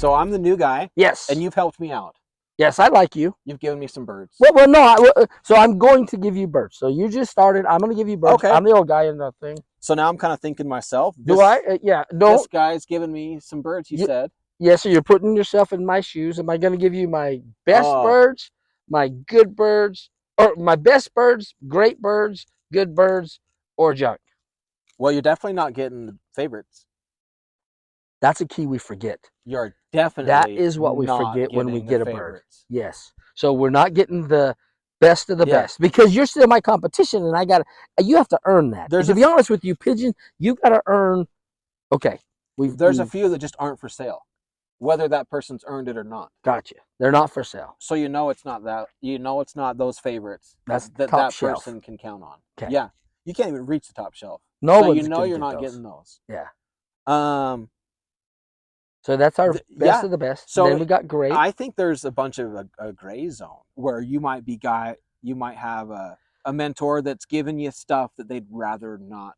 So I'm the new guy, Yes. and you've helped me out. Yes, I like you. You've given me some birds. Well, no. So I'm going to give you birds. So you just started. I'm going to give you birds. Okay. I'm the old guy in the thing. So now I'm kind of thinking myself. Do I? Yeah. No. This guy's giving me some birds. You said. Yeah. So you're putting yourself in my shoes. Am I going to give you my best Oh. birds, my good birds, or my best birds, great birds, good birds, or junk? Well, you're definitely not getting the favorites. That's a key we forget. You're definitely That is what we not forget when we getting the get a bird. favorites. Yes. So we're not getting the best of the Yeah. best because you're still my competition, and you have to earn that. To be honest with you, pigeon, you got to earn. Okay. There's a few that just aren't for sale, whether that person's earned it or not. Gotcha. They're not for sale. So you know it's not that. You know it's not those favorites That's that top shelf. person can count on. Okay. Yeah. You can't even reach the top shelf. No so one's you know gonna you're get not those. getting those. Yeah. So that's our best of the best. So then we got great. I think there's a bunch of a gray zone where you might have a mentor that's given you stuff that they'd rather not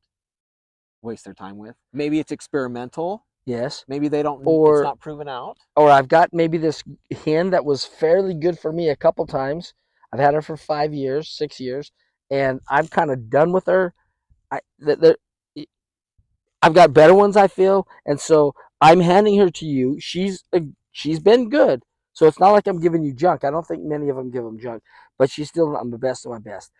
waste their time with. Maybe it's experimental. Yes. Maybe they don't. Or it's not proven out. Or I've got maybe this hen that was fairly good for me a couple times. I've had her for 5 years, 6 years, and I'm kind of done with her. I've got better ones, I feel, and so I'm handing her to you. She's been good, so it's not like I'm giving you junk. I don't think many of them give them junk, but she's still not the best of my best.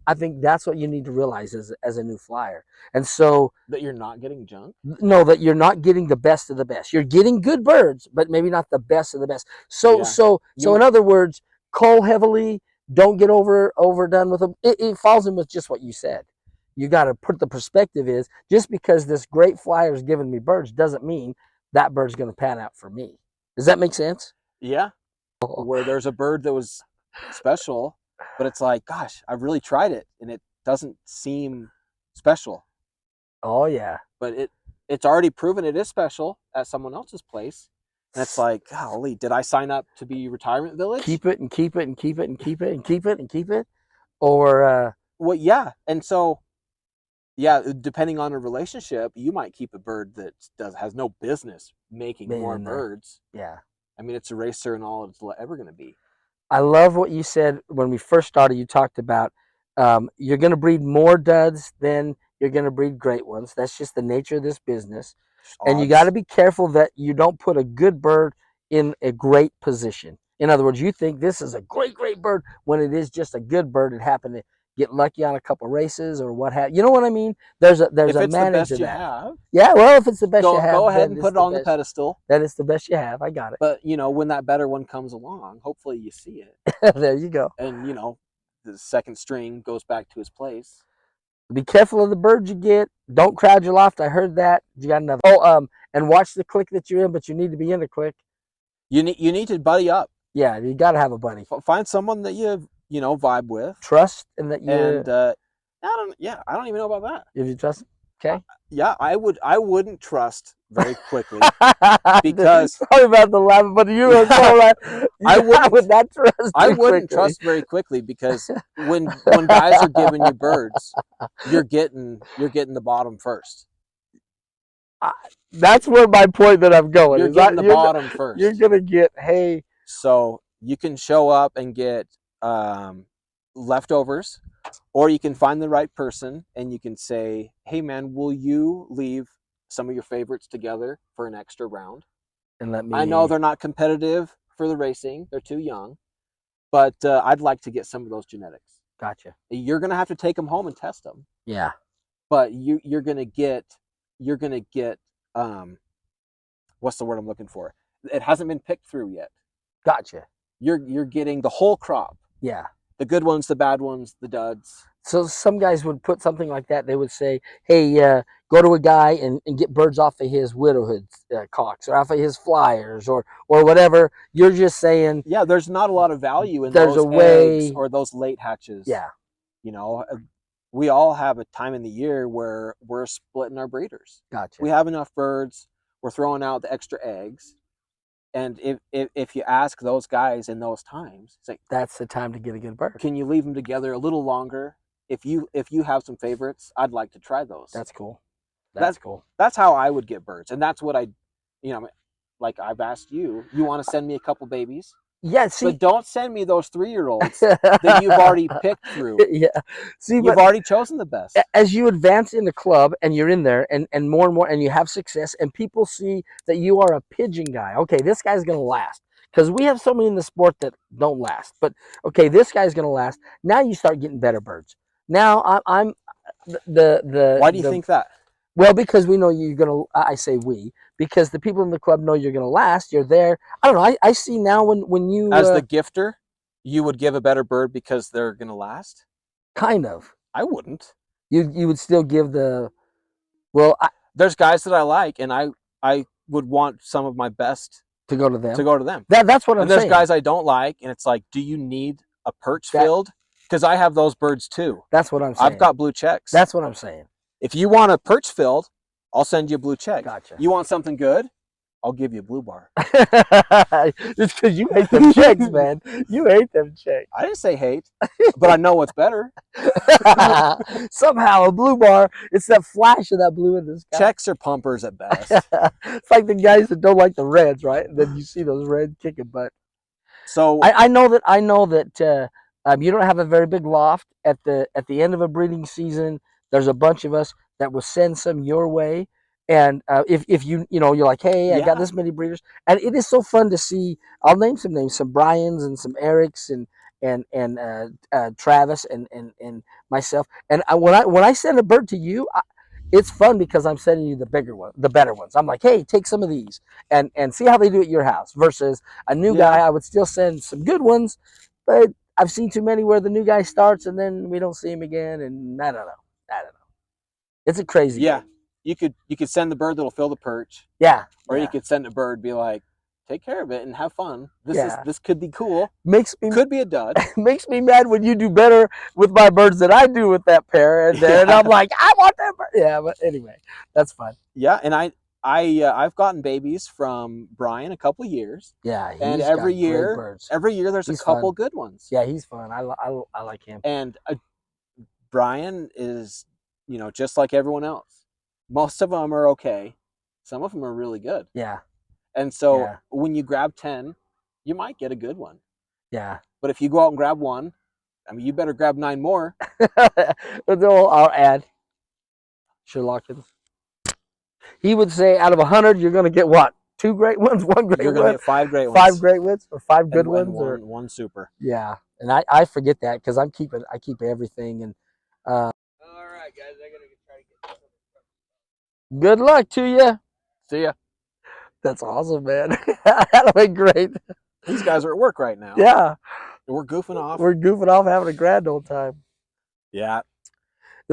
I think that's what you need to realize as a new flyer, and so that you're not getting junk. No, that you're not getting the best of the best. You're getting good birds, but maybe not the best of the best. So in other words, cull heavily. Don't get overdone with them. It falls in with just what you said. You got to put the perspective is just because this great flyer is giving me birds doesn't mean that bird's going to pan out for me. Does that make sense? Yeah. Where there's a bird that was special, but it's like, gosh, I've really tried it and it doesn't seem special. Oh yeah. But it's already proven it is special at someone else's place. And it's like, golly, did I sign up to be retirement village? Keep it and keep it and keep it and keep it and keep it and keep it. Or well, yeah. And so yeah, depending on a relationship, you might keep a bird that has no business making more birds. Yeah. I mean, it's a racer and all it's ever going to be. I love what you said when we first started. You talked about you're going to breed more duds than you're going to breed great ones. That's just the nature of this business. And you got to be careful that you don't put a good bird in a great position. In other words, you think this is a great bird when it is just a good bird. It happened to get lucky on a couple races or what have you. Know what I mean? There's a manage to that. Have, yeah, well, if it's the best you have, go ahead and put it on the pedestal. That is the best you have. I got it. But when that better one comes along, hopefully you see it. There you go. And the second string goes back to his place. Be careful of the birds you get. Don't crowd your loft. I heard that. You got another. And watch the clique that you're in, but you need to be in a clique. You need to buddy up. Yeah, you got to have a buddy. Find someone that you vibe with, trust, and that you. And I don't even know about that. If you trust, okay. Yeah, I wouldn't trust very quickly because sorry about the laugh, but I would not trust. I wouldn't trust very quickly because when guys are giving you birds, you're getting the bottom first. That's where my point that I'm going. You're getting the bottom first. You're gonna get So you can show up and get leftovers, or you can find the right person and you can say, hey man, will you leave some of your favorites together for an extra round? And let me. I know they're not competitive for the racing, they're too young, but I'd like to get some of those genetics. Gotcha. You're gonna have to take them home and test them. Yeah. But you're gonna get what's the word I'm looking for? It hasn't been picked through yet. Gotcha. You're getting the whole crop. Yeah. The good ones, the bad ones, the duds. So some guys would put something like that. They would say, hey, go to a guy and get birds off of his widowhood cocks or off of his flyers or whatever. You're just saying. Yeah, there's not a lot of value in those eggs or those late hatches. Yeah. We all have a time in the year where we're splitting our breeders. Gotcha. We have enough birds. We're throwing out the extra eggs. And if you ask those guys in those times, it's like, that's the time to get a good bird. Can you leave them together a little longer? If you have some favorites, I'd like to try those. That's cool. That's cool. That's how I would get birds, and that's what like like I've asked you, you want to send me a couple babies, Yeah, see, but don't send me those 3-year-olds that you've already picked through. yeah, see, You've but already chosen the best. as you advance in the club and you're in there and more and you have success and people see that you are a pigeon guy, okay, this guy's gonna last. Because we have so many in the sport that don't last. But okay, this guy's gonna last. Now you start getting better birds. Now I'm Why do you the think that? well, because we know you're gonna. I say we because the people in the club know you're gonna last. You're there. I don't know. I see now when you As the gifter, you would give a better bird because they're going to last? kind of I wouldn't. you would still give the well There's guys that I like, and I would want some of my best to go to to them. go to them. That's what I'm And there's saying. guys I don't like, and it's like, do you need a perch That- filled? Because I have those birds too. That's what I'm I've saying. got blue checks. That's what I'm saying. If you want a perch filled, I'll send you a blue check. Gotcha. You want something good? I'll give you a blue bar. It's because you hate them chicks, man. You hate them chicks. I didn't say hate, but I know what's better. Somehow a blue bar, it's that flash of that blue in the sky. Checks are pumpers at best. It's like the guys that don't like the reds, right? And then you see those red kicking butt. So I know that you don't have a very big loft at the end of a breeding season. There's a bunch of us that will send some your way, and if you're like, hey, I got this many breeders, and it is so fun to see. I'll name some names, some Brians and some Erics and Travis and myself. And when I send a bird to you, it's fun because I'm sending you the bigger one, the better ones. I'm like, hey, take some of these and see how they do at your house. Versus a new guy, I would still send some good ones, but I've seen too many where the new guy starts and then we don't see him again, and I don't know. It's a crazy game. you could send the bird that'll fill the perch. Yeah. Or you could send a bird, be like, take care of it and have fun. Yeah. This could be cool. Could be a dud. Makes me mad when you do better with my birds than I do with that pair, and I'm like, I want that bird. Yeah, but anyway, that's fun. Yeah, and I've gotten babies from Brian a couple of years. Yeah, and got every great year, birds. every year there's He's a couple fun. good ones. Yeah, he's fun. I like him. And Brian is, just like everyone else. Most of them are okay. Some of them are really good. Yeah. And so when you grab 10, you might get a good one. Yeah. But if you go out and grab one, I mean, you better grab 9 more. I'll add Sherlockins. He would say out of 100, you're going to get what? 2 great ones, 1 great one? You're going to get 5 great ones. 5 great ones or 5 good ones? Or one super. Yeah. And I forget that because I keep everything. And all right, guys, I got to try to get this. Good luck to you. See ya. That's awesome, man. That'll be great. These guys are at work right now. Yeah. We're goofing off. We're goofing off, having a grand old time. Yeah.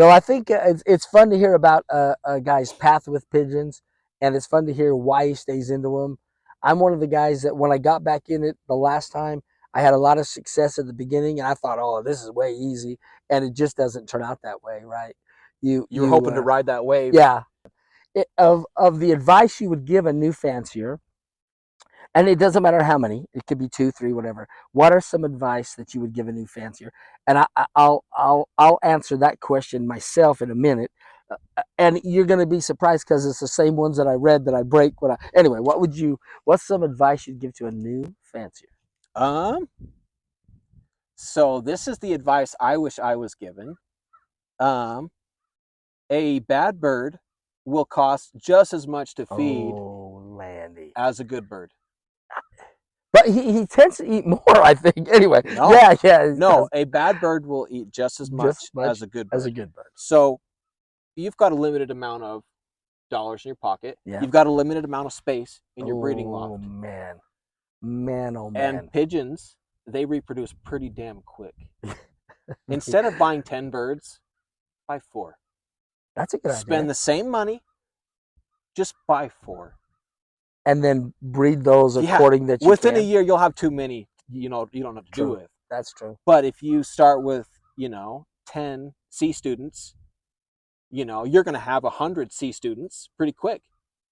I think it's fun to hear about a guy's path with pigeons, and it's fun to hear why he stays into them. I'm one of the guys that when I got back in it the last time, I had a lot of success at the beginning, and I thought, oh, this is way easy, and it just doesn't turn out that way, right? You're hoping to ride that wave. Yeah. Of the advice you would give a new fancier, and it doesn't matter how many, it could be 2, 3, whatever. What are some advice that you would give a new fancier? And I'll answer that question myself in a minute. And you're going to be surprised because it's the same ones that I read that I break anyway, what's some advice you'd give to a new fancier? So this is the advice I wish I was given. A bad bird will cost just as much to feed as a good bird. But he tends to eat more, I think. Anyway, no, yeah. No, a bad bird will eat just as much as a good bird. So you've got a limited amount of dollars in your pocket. Yeah. You've got a limited amount of space in your breeding loft. Oh, man. And pigeons, they reproduce pretty damn quick. Instead of buying 10 birds, buy 4. That's a good idea. Spend the same money, just buy 4. And then breed those according that you within a year, you'll have too many, you don't have to do with. That's true. But if you start with, 10 C students, you're going to have 100 C students pretty quick.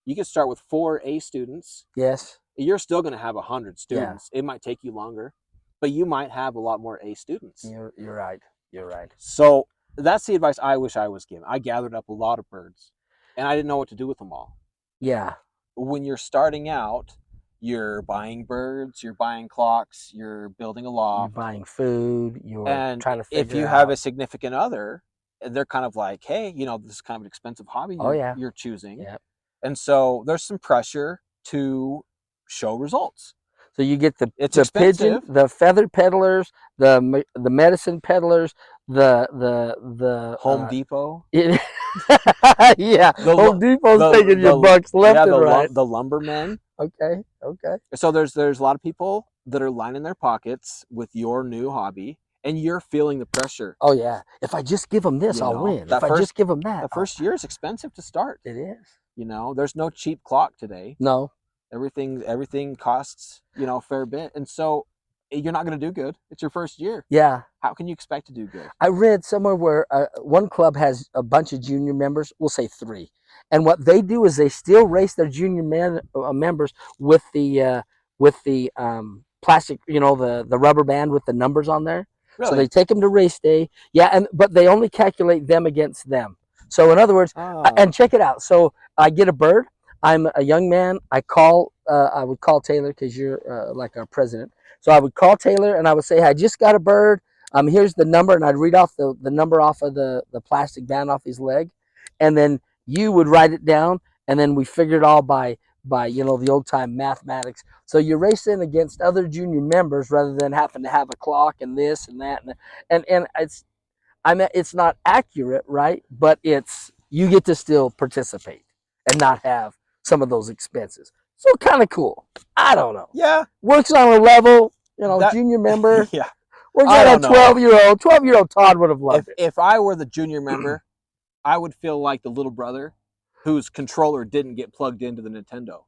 You can start with 4 A students. Yes. You're still going to have 100 students. Yeah. It might take you longer, but you might have a lot more A students. You're right. You're right. So that's the advice I wish I was given. I gathered up a lot of birds, and I didn't know what to do with them all. Yeah. When you're starting out, you're buying birds, you're buying clocks, you're building a You're loft. buying food. You're And trying to if figure you have out. a significant other, they're kind of like, hey, this is kind of an expensive hobby Oh yeah. you're choosing. Yeah. And so there's some pressure to show results. So you get the It's pigeon, expensive. the feather peddlers, the medicine peddlers, the Home Depot. yeah, The Home Depot's taking your bucks left and right. the lumbermen. Okay, okay. So there's a lot of people that are lining their pockets with your new hobby, and you're feeling the pressure. Oh yeah. If I just give them this, I'll win. If I just give them that, the first year is expensive to start. it is. There's no cheap clock today. No. Everything costs a fair bit, and so you're not going to do good. It's your first year. Yeah. How can you expect to do good? I read somewhere where one club has a bunch of junior members. We'll say 3, and what they do is they still race their junior members with the plastic, the rubber band with the numbers on there. Really? So they take them to race day. Yeah, but they only calculate them against them. So in other words, and check it out. So I get a bird. I'm a young man. I would call Taylor because you're like our president. So I would call Taylor and I would say, I just got a bird. Here's the number, and I'd read off the number off of the plastic band off his leg, and then you would write it down, and then we figured it all by the old time mathematics. So you're racing against other junior members rather than having to have a clock and this and that and it's not accurate, right? But you get to still participate and not have some of those expenses. So kind of cool. I don't know. Yeah. Works on a level, junior member. Yeah. Works on a 12-year-old. 12-year-old Todd would have loved it. If I were the junior member, I would feel like the little brother whose controller didn't get plugged into the Nintendo.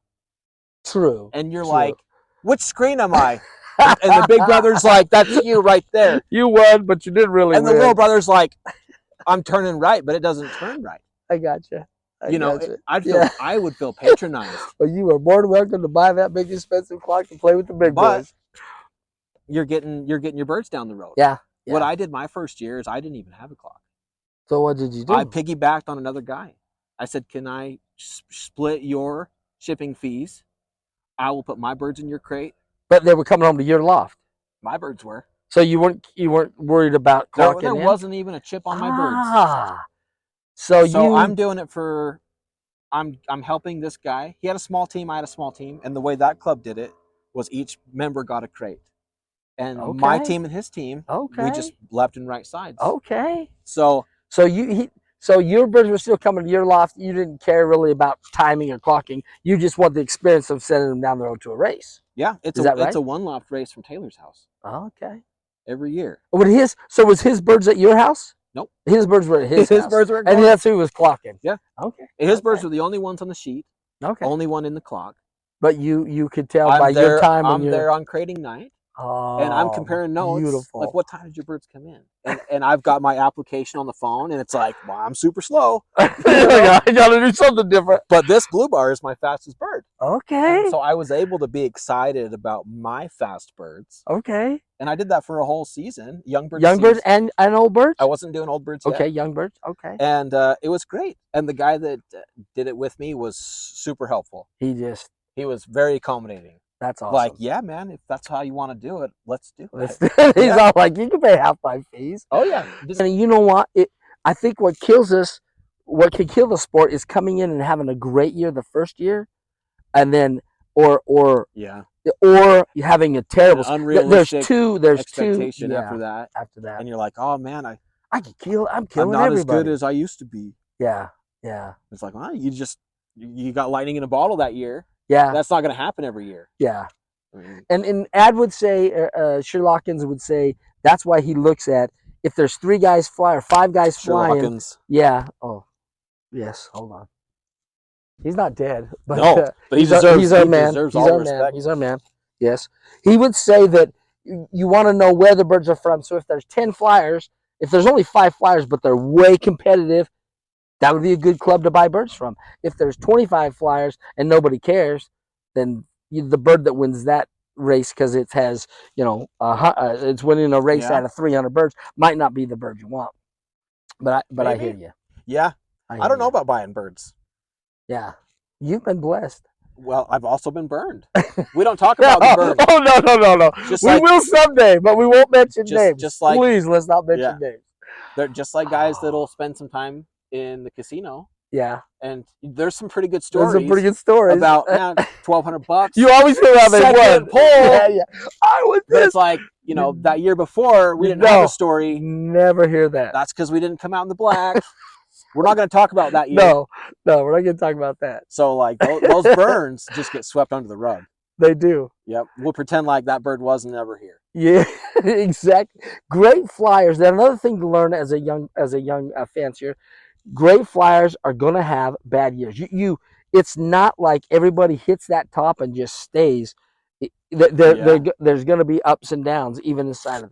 True. And you're like, which screen am I? And the big brother's like, that's you right there. You won, but you didn't really win. And the little brother's like, I'm turning right, but it doesn't turn right. I gotcha. I would feel patronized. Well, you are more than welcome to buy that big expensive clock and play with the big boys. You're getting your birds down the road. Yeah. What I did my first year is I didn't even have a clock. So what did you do? I piggybacked on another guy. I said, can I split your shipping fees? I will put my birds in your crate. But they were coming home to your loft. My birds were. So you weren't worried about clocking There in? wasn't even a chip on my birds. So I'm doing it for. I'm helping this guy. He had a small team. I had a small team, and the way that club did it was each member got a crate, and my team and his team, we just left and right sides. Okay. So your birds were still coming to your loft. You didn't care really about timing or clocking. You just want the experience of sending them down the road to a race. Yeah, it's a one loft race from Taylor's house. Okay. Every year. Was his birds at your house? Nope. His birds were at his house. Birds were at and that's who was clocking. Yeah. Okay. And his birds were the only ones on the sheet. Okay. Only one in the clock. But you could tell by your time. I'm there on crating night. Oh, and I'm comparing notes. Beautiful. Like, what time did your birds come in? And I've got my application on the phone, and it's like, well, I'm super slow. I got to do something different. But this blue bar is my fastest bird. Okay. And so I was able to be excited about my fast birds. Okay. And I did that for a whole season. Young birds and old birds? I wasn't doing old birds yet. Okay, young birds. Okay. And it was great. And the guy that did it with me was super helpful. He was very accommodating. That's awesome. Like, yeah, man, if that's how you want to do it, let's do it. He's all like, you can pay half my fees. Oh, yeah. And you know what? I think what kills us, what can kill the sport is coming in and having a great year the first year, and then, or having a terrible, unrealistic there's expectation two after that. And you're like, oh, man, I'm killing not everybody. as good as I used to be. Yeah. It's like, well, you got lightning in a bottle that year. Yeah. That's not going to happen every year. Yeah. And Ad would say, Sherlockins would say, that's why he looks at, if there's 3 guys fly or 5 guys flying. Sherlockins. Yeah. Oh, yes. Hold on. He's not dead. But, no, but he's our man. He's our man. Yes. He would say that you want to know where the birds are from. So if there's 10 flyers, if there's only 5 flyers, but they're way competitive, that would be a good club to buy birds from. If there's 25 flyers and nobody cares, then the bird that wins that race because it has, it's winning a race out of 300 birds might not be the bird you want. But I hear you. Yeah. I don't know about buying birds. Yeah. You've been blessed. Well, I've also been burned. We don't talk about the burn. Oh no. Just We like, will someday, but we won't mention names. just like, Please, let's not mention yeah. names. They're just like guys that'll spend some time in the casino, Yeah, and there's some pretty good those stories are pretty good stories about $1,200. You always hear how they second won. pull. Yeah. I was But this. it's like, that year before we didn't have a story. Never hear that. That's because we didn't come out in the black. We're not going to talk about that year. No, we're not going to talk about that. So like those burns just get swept under the rug. They do. Yep. We'll pretend like that bird wasn't ever here. Yeah, exactly. Great flyers. Then another thing to learn as a young fancier, great flyers are going to have bad years. It's not like everybody hits that top and just stays. There's going to be ups and downs even inside of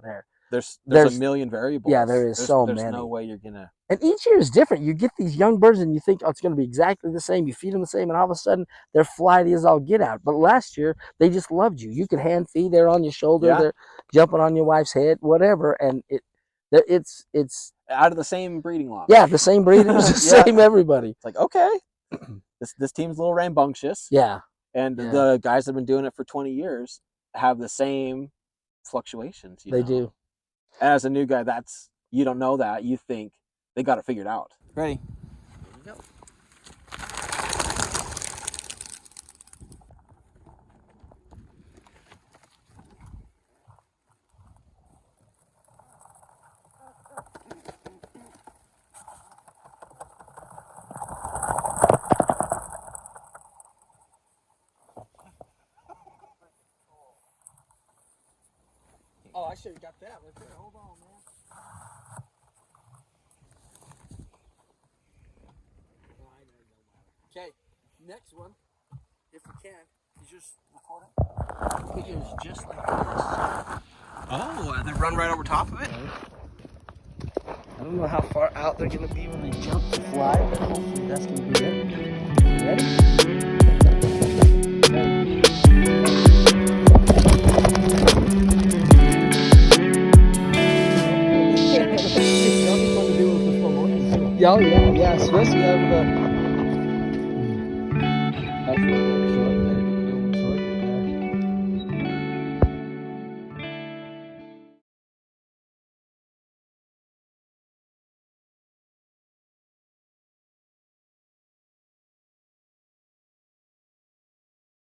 there. There's a million variables. Yeah, there's so many. There's no way you're gonna. And each year is different. You get these young birds and you think, oh, it's going to be exactly the same. You feed them the same, and all of a sudden they're flighty as all get out. But last year they just loved you. You could hand feed. They're on your shoulder. Yeah. They're jumping on your wife's head, whatever. And it's out of the same breeding lot. Yeah, the same breeders, the same everybody. It's like, okay, this team's a little rambunctious. Yeah. And the guys that have been doing it for 20 years have the same fluctuations. They do. And as a new guy, you don't know that. You think they got it figured out. Ready? Here we go. Oh, I should have got that right there. Hold on, man. Okay, next one, if you can, is just recording. Pigeons just like this. Oh, they run right over top of it? I don't know how far out they're going to be when they jump to fly, but hopefully that's going to be it. Ready? Yeah, especially over the.